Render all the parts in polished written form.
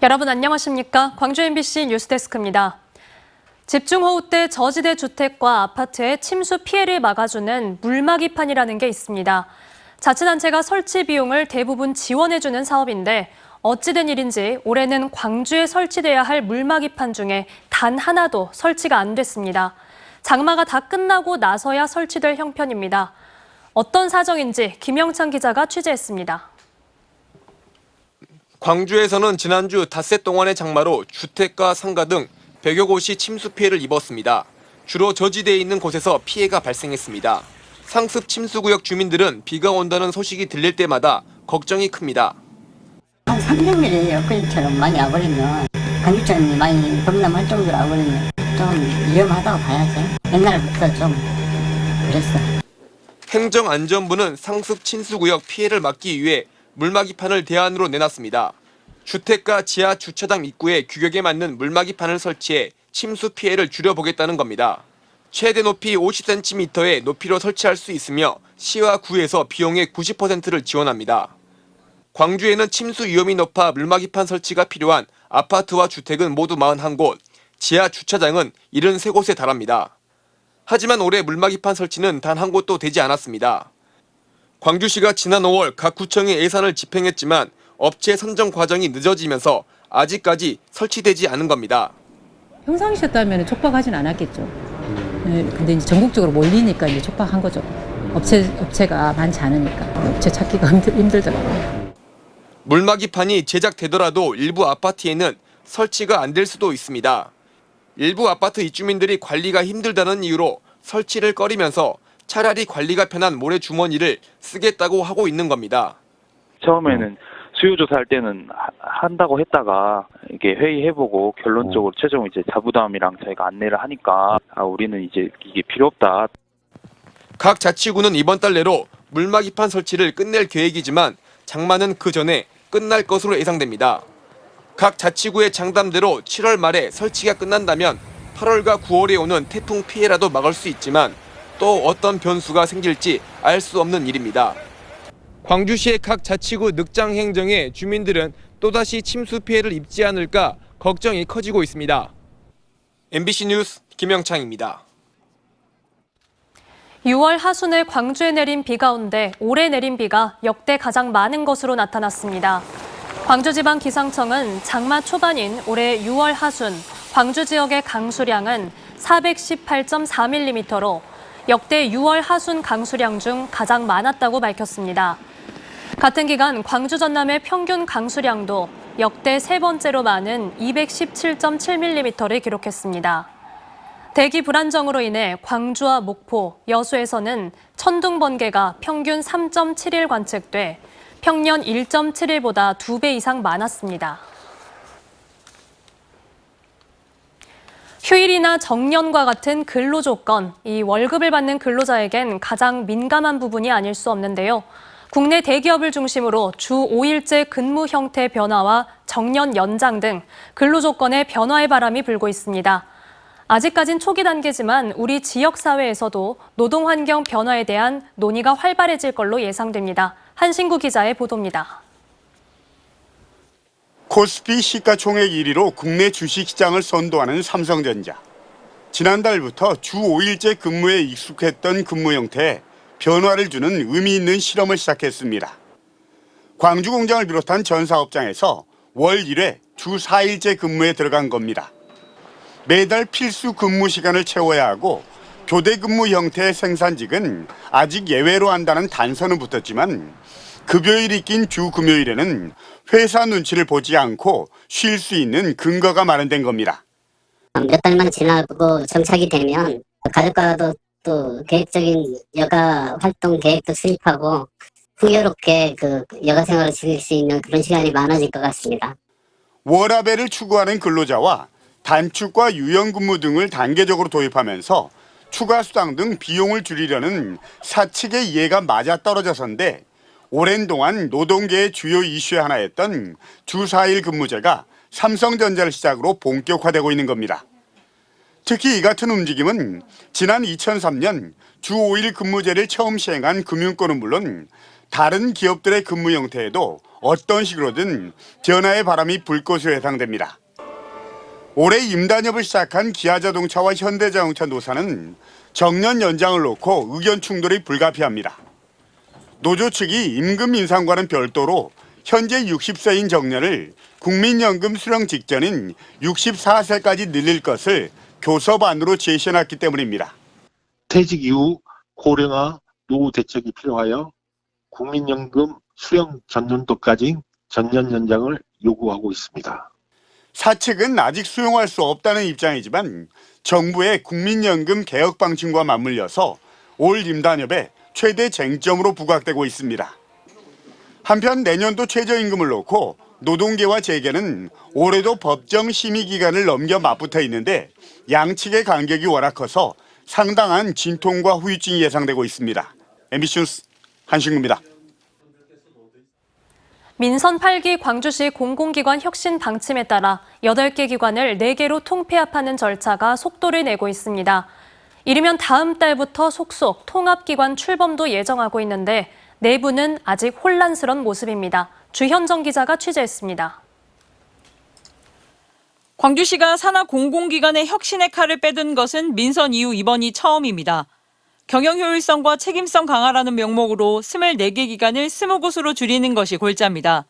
여러분 안녕하십니까? 광주 MBC 뉴스데스크입니다. 집중호우 때 저지대 주택과 아파트의 침수 피해를 막아주는 물막이판이라는 게 있습니다. 자치단체가 설치 비용을 대부분 지원해주는 사업인데 어찌된 일인지 올해는 광주에 설치돼야 할 물막이판 중에 단 하나도 설치가 안 됐습니다. 장마가 다 끝나고 나서야 설치될 형편입니다. 어떤 사정인지 김영찬 기자가 취재했습니다. 광주에서는 지난주 닷새 동안의 장마로 주택과 상가 등 100여 곳이 침수 피해를 입었습니다. 주로 저지대에 있는 곳에서 피해가 발생했습니다. 상습 침수구역 주민들은 비가 온다는 소식이 들릴 때마다 걱정이 큽니다. 한 300mm 엊그제처럼 많이 와버리면 강주처럼 많이 범람할 정도로 와버리면 좀 위험하다고 봐야죠. 옛날부터 좀 그랬어. 행정안전부는 상습 침수구역 피해를 막기 위해 물막이판을 대안으로 내놨습니다. 주택가 지하 주차장 입구에 규격에 맞는 물막이판을 설치해 침수 피해를 줄여보겠다는 겁니다. 최대 높이 50cm의 높이로 설치할 수 있으며 시와 구에서 비용의 90%를 지원합니다. 광주에는 침수 위험이 높아 물막이판 설치가 필요한 아파트와 주택은 모두 41곳, 지하 주차장은 73곳에 달합니다. 하지만 올해 물막이판 설치는 단 한 곳도 되지 않았습니다. 광주시가 지난 5월 각 구청에 예산을 집행했지만 업체 선정 과정이 늦어지면서 아직까지 설치되지 않은 겁니다. 평상시였다면 촉박하진 않았겠죠. 근데 이제 전국적으로 몰리니까 이제 촉박한 거죠. 업체가 많지 않으니까 업체 찾기가 힘들더라고요. 물막이판이 제작되더라도 일부 아파트에는 설치가 안 될 수도 있습니다. 일부 아파트 입주민들이 관리가 힘들다는 이유로 설치를 꺼리면서 차라리 관리가 편한 모래주머니를 쓰겠다고 하고 있는 겁니다. 처음에는 수요조사할 때는 한다고 했다가 이게 회의해보고 결론적으로 최종 이제 자부담이랑 저희가 안내를 하니까 우리는 이제 이게 필요 없다. 각 자치구는 이번 달 내로 물막이판 설치를 끝낼 계획이지만 장마는 그 전에 끝날 것으로 예상됩니다. 각 자치구의 장담대로 7월 말에 설치가 끝난다면 8월과 9월에 오는 태풍 피해라도 막을 수 있지만 또 어떤 변수가 생길지 알 수 없는 일입니다. 광주시의 각 자치구 늑장 행정에 주민들은 또다시 침수 피해를 입지 않을까 걱정이 커지고 있습니다. MBC 뉴스 김영창입니다. 6월 하순에 광주에 내린 비 가운데 올해 내린 비가 역대 가장 많은 것으로 나타났습니다. 광주지방기상청은 장마 초반인 올해 6월 하순 광주 지역의 강수량은 418.4mm로 역대 6월 하순 강수량 중 가장 많았다고 밝혔습니다. 같은 기간 광주 전남의 평균 강수량도 역대 세 번째로 많은 217.7mm를 기록했습니다. 대기 불안정으로 인해 광주와 목포, 여수에서는 천둥 번개가 평균 3.7일 관측돼 평년 1.7일보다 2배 이상 많았습니다. 휴일이나 정년과 같은 근로 조건, 이 월급을 받는 근로자에겐 가장 민감한 부분이 아닐 수 없는데요. 국내 대기업을 중심으로 주 5일제 근무 형태 변화와 정년 연장 등 근로 조건의 변화의 바람이 불고 있습니다. 아직까진 초기 단계지만 우리 지역사회에서도 노동환경 변화에 대한 논의가 활발해질 걸로 예상됩니다. 한신구 기자의 보도입니다. 코스피 시가총액 1위로 국내 주식시장을 선도하는 삼성전자. 지난달부터 주 5일제 근무에 익숙했던 근무 형태에 변화를 주는 의미 있는 실험을 시작했습니다. 광주 공장을 비롯한 전 사업장에서 월 1회 주 4일제 근무에 들어간 겁니다. 매달 필수 근무 시간을 채워야 하고 교대 근무 형태의 생산직은 아직 예외로 한다는 단서는 붙었지만 급여일이 낀 주 금요일에는 회사 눈치를 보지 않고 쉴 수 있는 근거가 마련된 겁니다. 몇 달만 지나고 정착이 되면 가족과도 또 계획적인 여가 활동 계획도 수립하고 풍요롭게 그 여가 생활을 즐길 수 있는 그런 시간이 많아질 것 같습니다. 워라밸을 추구하는 근로자와 단축과 유연근무 등을 단계적으로 도입하면서 추가 수당 등 비용을 줄이려는 사측의 이해가 맞아떨어져서인데 오랜 동안 노동계의 주요 이슈의 하나였던 주 4일 근무제가 삼성전자를 시작으로 본격화되고 있는 겁니다. 특히 이 같은 움직임은 지난 2003년 주 5일 근무제를 처음 시행한 금융권은 물론 다른 기업들의 근무 형태에도 어떤 식으로든 변화의 바람이 불 것으로 예상됩니다. 올해 임단협을 시작한 기아자동차와 현대자동차 노사는 정년 연장을 놓고 의견 충돌이 불가피합니다. 노조 측이 임금 인상과는 별도로 현재 60세인 정년을 국민연금 수령 직전인 64세까지 늘릴 것을 교섭안으로 제시해놨기 때문입니다. 퇴직 이후 고령화 노후 대책이 필요하여 국민연금 수령 전년도까지 전년 연장을 요구하고 있습니다. 사측은 아직 수용할 수 없다는 입장이지만 정부의 국민연금 개혁 방침과 맞물려서 올 임단협에 최대 쟁점으로 부각되고 있습니다. 한편 내년도 최저임금을 놓고 노동계와 재계는 올해도 법정 심의 기간을 넘겨 맞붙어 있는데 양측의 간격이 워낙 커서 상당한 진통과 후유증이 예상되고 있습니다. MBC 뉴스 한신구입니다. 민선 8기 광주시 공공기관 혁신 방침에 따라 8개 기관을 4개로 통폐합하는 절차가 속도를 내고 있습니다. 이르면 다음 달부터 속속 통합기관 출범도 예정하고 있는데 내부는 아직 혼란스러운 모습입니다. 주현정 기자가 취재했습니다. 광주시가 산하 공공기관의 혁신의 칼을 빼든 것은 민선 이후 이번이 처음입니다. 경영 효율성과 책임성 강화라는 명목으로 24개 기관을 20곳으로 줄이는 것이 골자입니다.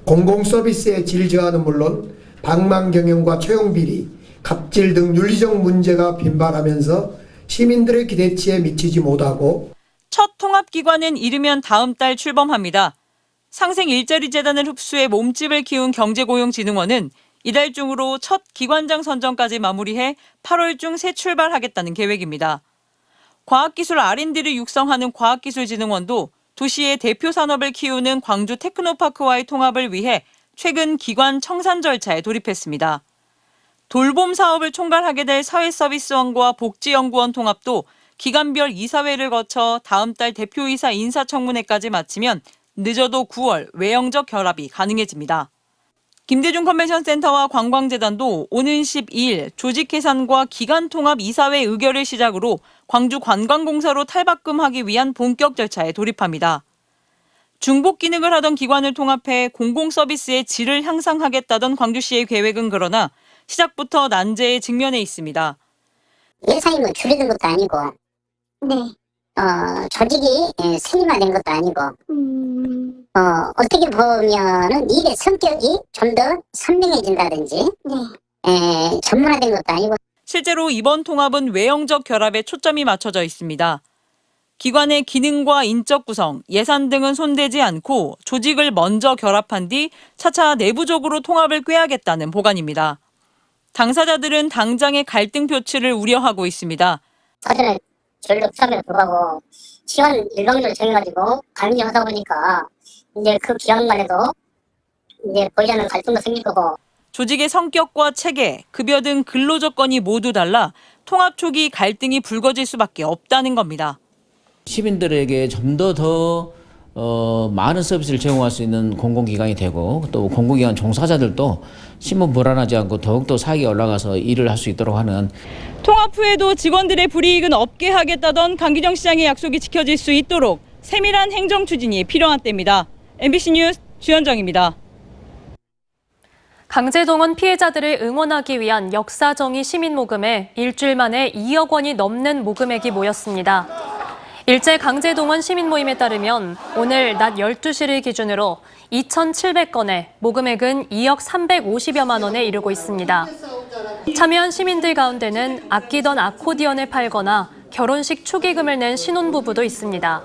공공 서비스의 질 저하는 물론 방만 경영과 채용 비리, 갑질 등 윤리적 문제가 빈발하면서 시민들의 기대치에 미치지 못하고 첫 통합기관은 이르면 다음 달 출범합니다. 상생일자리재단을 흡수해 몸집을 키운 경제고용진흥원은 이달 중으로 첫 기관장 선정까지 마무리해 8월 중 새 출발하겠다는 계획입니다. 과학기술 R&D를 육성하는 과학기술진흥원도 도시의 대표 산업을 키우는 광주 테크노파크와의 통합을 위해 최근 기관 청산 절차에 돌입했습니다. 돌봄 사업을 총괄하게 될 사회서비스원과 복지연구원 통합도 기관별 이사회를 거쳐 다음 달 대표이사 인사청문회까지 마치면 늦어도 9월 외형적 결합이 가능해집니다. 김대중 컨벤션센터와 관광재단도 오는 12일 조직해산과 기관통합 이사회 의결을 시작으로 광주 관광공사로 탈바꿈하기 위한 본격 절차에 돌입합니다. 중복 기능을 하던 기관을 통합해 공공서비스의 질을 향상하겠다던 광주시의 계획은 그러나 시작부터 난제에 직면해 있습니다. 예산이 뭐 줄이는 것도 아니고, 조직이 슬림화된 것도 아니고, 어떻게 보면은 일의 성격이 좀 더 선명해진다든지, 전문화된 것도 아니고. 실제로 이번 통합은 외형적 결합에 초점이 맞춰져 있습니다. 기관의 기능과 인적 구성, 예산 등은 손대지 않고 조직을 먼저 결합한 뒤 차차 내부적으로 통합을 꾀하겠다는 보관입니다. 당사자들은 당장의 갈등 표출을 우려하고 있습니다. 사전에 전력 수업에 불구하고 시간 일정을 정해가지고 강요하다 보니까 이제 그 기간만 해도 이제 보이지 않는 갈등도 생길 거고. 조직의 성격과 체계, 급여 등 근로 조건이 모두 달라 통합 초기 갈등이 불거질 수밖에 없다는 겁니다. 시민들에게 좀 더 많은 서비스를 제공할 수 있는 공공기관이 되고 또 공공기관 종사자들도 신분 불안하지 않고 더욱더 사익이 올라가서 일을 할 수 있도록 하는. 통합 후에도 직원들의 불이익은 없게 하겠다던 강기정 시장의 약속이 지켜질 수 있도록 세밀한 행정 추진이 필요한 때입니다. MBC 뉴스 주현정입니다. 강제동원 피해자들을 응원하기 위한 역사정의 시민모금에 일주일 만에 2억 원이 넘는 모금액이 모였습니다. 일제 강제동원 시민모임에 따르면 오늘 낮 12시를 기준으로 2,700건에 모금액은 2억 350여만 원에 이르고 있습니다. 참여한 시민들 가운데는 아끼던 아코디언을 팔거나 결혼식 축의금을 낸 신혼부부도 있습니다.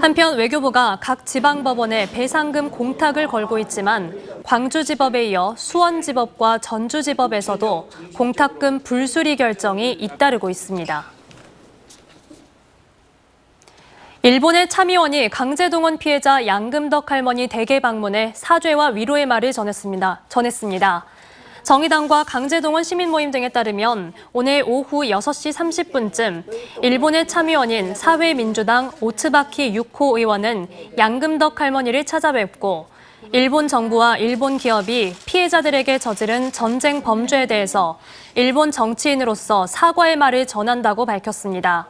한편 외교부가 각 지방법원에 배상금 공탁을 걸고 있지만 광주지법에 이어 수원지법과 전주지법에서도 공탁금 불수리 결정이 잇따르고 있습니다. 일본의 참의원이 강제동원 피해자 양금덕 할머니 댁에 방문해 사죄와 위로의 말을 전했습니다. 정의당과 강제동원 시민모임 등에 따르면 오늘 오후 6시 30분쯤 일본의 참의원인 사회민주당 오츠바키 유코 의원은 양금덕 할머니를 찾아뵙고 일본 정부와 일본 기업이 피해자들에게 저지른 전쟁 범죄에 대해서 일본 정치인으로서 사과의 말을 전한다고 밝혔습니다.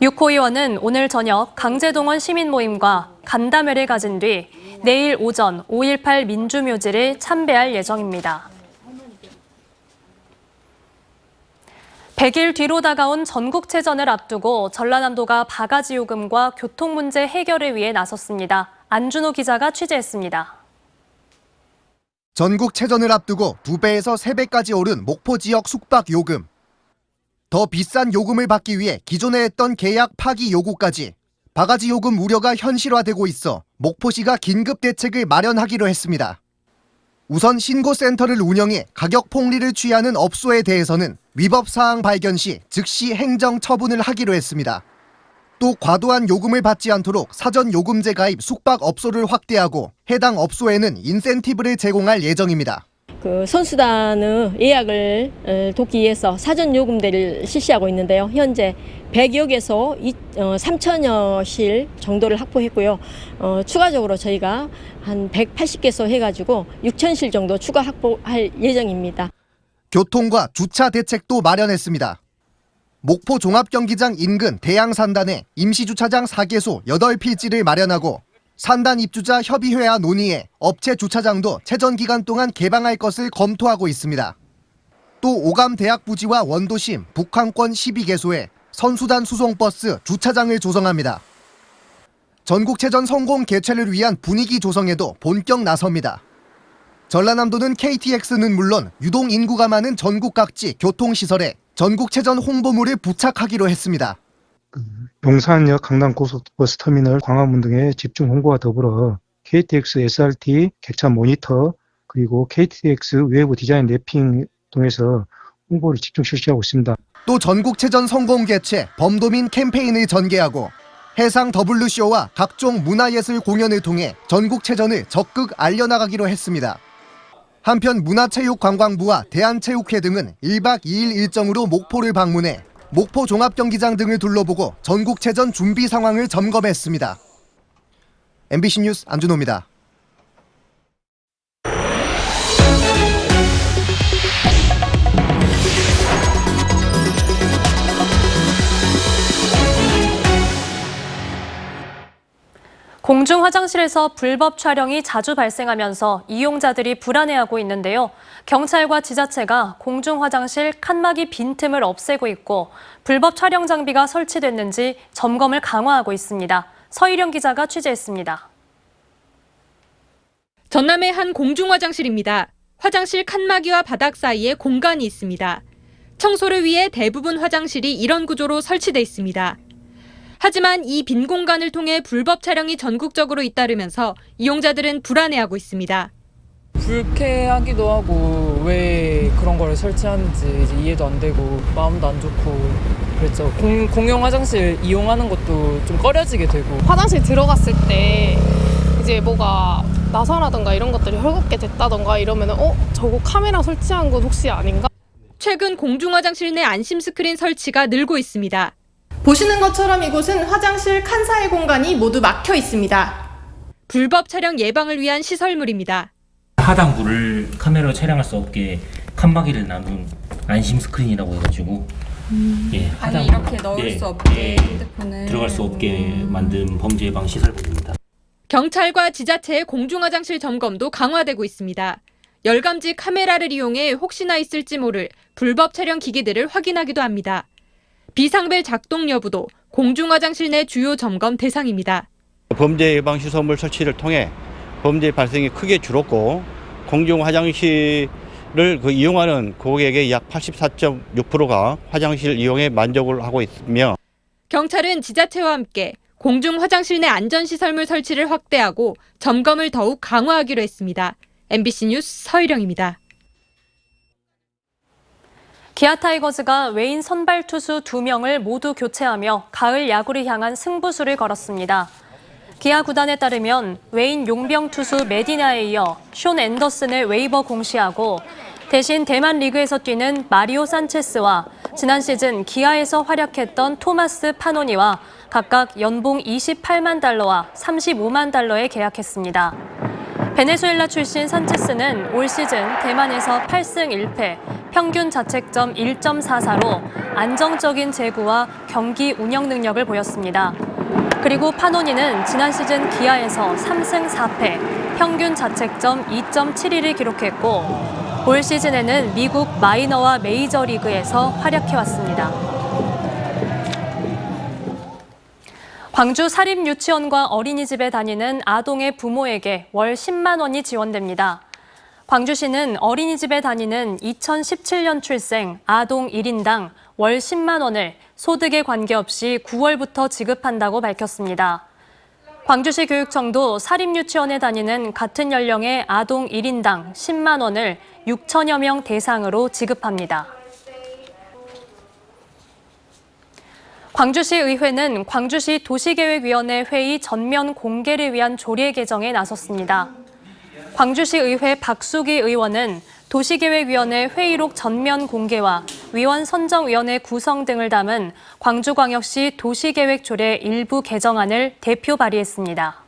육호 의원은 오늘 저녁 강제동원 시민모임과 간담회를 가진 뒤 내일 오전 5.18 민주묘지를 참배할 예정입니다. 100일 뒤로 다가온 전국체전을 앞두고 전라남도가 바가지 요금과 교통 문제 해결을 위해 나섰습니다. 안준호 기자가 취재했습니다. 전국체전을 앞두고 2배에서 3배까지 오른 목포 지역 숙박 요금. 더 비싼 요금을 받기 위해 기존에 했던 계약 파기 요구까지 바가지 요금 우려가 현실화되고 있어 목포시가 긴급 대책을 마련하기로 했습니다. 우선 신고센터를 운영해 가격 폭리를 취하는 업소에 대해서는 위법 사항 발견 시 즉시 행정 처분을 하기로 했습니다. 또 과도한 요금을 받지 않도록 사전 요금제 가입 숙박업소를 확대하고 해당 업소에는 인센티브를 제공할 예정입니다. 선수단의 예약을 돕기 위해서 사전 요금제를 실시하고 있는데요. 현재 100여 개소 3천여 실 정도를 확보했고요. 추가적으로 저희가 한 180개소 해가지고 6천 실 정도 추가 확보할 예정입니다. 교통과 주차 대책도 마련했습니다. 목포 종합경기장 인근 대양산단에 임시주차장 4개소 8필지를 마련하고 산단 입주자 협의회와 논의해 업체 주차장도 체전 기간 동안 개방할 것을 검토하고 있습니다. 또 오감 대학 부지와 원도심, 북한권 12개소에 선수단 수송버스 주차장을 조성합니다. 전국체전 성공 개최를 위한 분위기 조성에도 본격 나섭니다. 전라남도는 KTX는 물론 유동 인구가 많은 전국 각지 교통시설에 전국체전 홍보물을 부착하기로 했습니다. 용산역 강남고속버스터미널 광화문 등의 집중 홍보와 더불어 KTX SRT 객차 모니터 그리고 KTX 외부 디자인 랩핑 통해서 홍보를 집중 실시하고 있습니다. 또 전국체전 성공 개최 범도민 캠페인을 전개하고 해상 WCO와 각종 문화예술 공연을 통해 전국체전을 적극 알려나가기로 했습니다. 한편 문화체육관광부와 대한체육회 등은 1박 2일 일정으로 목포를 방문해 목포 종합경기장 등을 둘러보고 전국체전 준비 상황을 점검했습니다. MBC 뉴스 안준호입니다. 공중 화장실에서 불법 촬영이 자주 발생하면서 이용자들이 불안해하고 있는데요. 경찰과 지자체가 공중 화장실 칸막이 빈틈을 없애고 있고 불법 촬영 장비가 설치됐는지 점검을 강화하고 있습니다. 서희령 기자가 취재했습니다. 전남의 한 공중 화장실입니다. 화장실 칸막이와 바닥 사이에 공간이 있습니다. 청소를 위해 대부분 화장실이 이런 구조로 설치돼 있습니다. 하지만 이 빈 공간을 통해 불법 촬영이 전국적으로 잇따르면서 이용자들은 불안해하고 있습니다. 불쾌하기도 하고 왜 그런 걸 설치하는지 이제 이해도 안 되고 마음도 안 좋고 그랬죠. 공용 화장실 이용하는 것도 좀 꺼려지게 되고. 화장실 들어갔을 때 이제 뭐가 나사라든가 이런 것들이 헐겁게 됐다던가 이러면은 저거 카메라 설치한 건 혹시 아닌가? 최근 공중 화장실 내 안심 스크린 설치가 늘고 있습니다. 보시는 것처럼 이곳은 화장실 칸 사이 공간이 모두 막혀 있습니다. 불법 촬영 예방을 위한 시설물입니다. 하단부를 카메라로 촬영할 수 없게 칸막이를 나눈 안심 스크린이라고 해가지고 하단부, 아니 이렇게 넣을 수 없게 핸드폰을 들어갈 수 없게 만든 범죄 예방 시설물입니다. 경찰과 지자체의 공중 화장실 점검도 강화되고 있습니다. 열감지 카메라를 이용해 혹시나 있을지 모를 불법 촬영 기기들을 확인하기도 합니다. 비상벨 작동 여부도 공중 화장실 내 주요 점검 대상입니다. 범죄 예방 시설물 설치를 통해 범죄 발생이 크게 줄었고 공중 화장실을 이용하는 고객의 약 84.6%가 화장실 이용에 만족을 하고 있으며 경찰은 지자체와 함께 공중 화장실 내 안전시설물 설치를 확대하고 점검을 더욱 강화하기로 했습니다. MBC 뉴스 서희령입니다. 기아 타이거즈가 외인 선발 투수 2명을 모두 교체하며 가을 야구를 향한 승부수를 걸었습니다. 기아 구단에 따르면 외인 용병 투수 메디나에 이어 숀 앤더슨을 웨이버 공시하고 대신 대만 리그에서 뛰는 마리오 산체스와 지난 시즌 기아에서 활약했던 토마스 파노니와 각각 연봉 28만 달러와 35만 달러에 계약했습니다. 베네수엘라 출신 산체스는 올 시즌 대만에서 8승 1패, 평균 자책점 1.44로 안정적인 제구와 경기 운영 능력을 보였습니다. 그리고 파노니는 지난 시즌 기아에서 3승 4패, 평균 자책점 2.72를 기록했고 올 시즌에는 미국 마이너와 메이저리그에서 활약해왔습니다. 광주 사립유치원과 어린이집에 다니는 아동의 부모에게 월 10만 원이 지원됩니다. 광주시는 어린이집에 다니는 2017년 출생 아동 1인당 월 10만 원을 소득에 관계없이 9월부터 지급한다고 밝혔습니다. 광주시 교육청도 사립유치원에 다니는 같은 연령의 아동 1인당 10만 원을 6천여 명 대상으로 지급합니다. 광주시 의회는 광주시 도시계획위원회 회의 전면 공개를 위한 조례 개정에 나섰습니다. 광주시 의회 박수기 의원은 도시계획위원회 회의록 전면 공개와 위원 선정위원회 구성 등을 담은 광주광역시 도시계획조례 일부 개정안을 대표 발의했습니다.